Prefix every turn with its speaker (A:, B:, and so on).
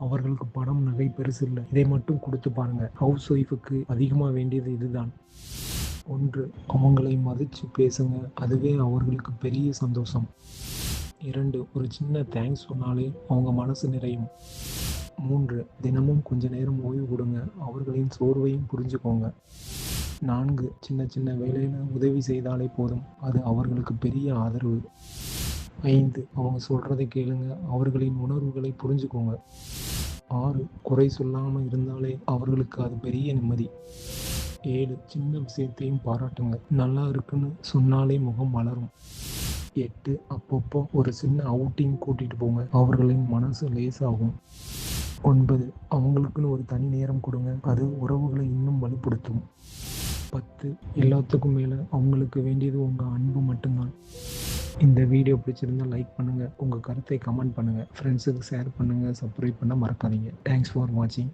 A: அவர்களுக்கு பணம் நகை பெருசு இல்லை, இதை மட்டும் கொடுத்து பாருங்க. ஹவுஸ் ஒய்ஃபுக்கு அதிகமாக வேண்டியது இதுதான். 1. அவங்களை மதித்து பேசுங்க, அதுவே அவர்களுக்கு பெரிய சந்தோஷம். 2. ஒரு சின்ன தேங்க்ஸ் சொன்னாலே அவங்க மனசு நிறையும். 3. தினமும் கொஞ்ச நேரம் ஓய்வு கொடுங்க, அவர்களின் சோர்வையும் புரிஞ்சுக்கோங்க. 4. சின்ன சின்ன வேலையில் உதவி செய்தாலே போதும், அது அவர்களுக்கு பெரிய ஆதரவு. 5. அவங்க சொல்கிறதை கேளுங்க, அவர்களின் உணர்வுகளை புரிஞ்சுக்கோங்க. 6. குறை சொல்லாமல் இருந்தாலே அவர்களுக்கு அது பெரிய நிம்மதி. 7. சின்ன விஷயத்தையும் பாராட்டுங்க, நல்லா இருக்குன்னு சொன்னாலே முகம் மலரும். 8. அப்பப்போ ஒரு சின்ன அவுட்டிங் கூட்டிகிட்டு போங்க, அவர்களின் மனசு லேசாகும். 9. அவங்களுக்குன்னு ஒரு தனி நேரம் கொடுங்க, அது உறவுகளை இன்னும் வலுப்படுத்தும். 10. எல்லாத்துக்கும் மேலே அவங்களுக்கு வேண்டியது உங்கள் அன்பு மட்டும்தான். இந்த வீடியோ பிடிச்சிருந்தால் லைக் பண்ணுங்கள், உங்கள் கருத்தை கமெண்ட் பண்ணுங்கள், ஃப்ரெண்ட்ஸுக்கு ஷேர் பண்ணுங்கள், சப்ஸ்கிரைப் பண்ண மறக்காதீங்க. தேங்க்ஸ் ஃபார் வாட்சிங்.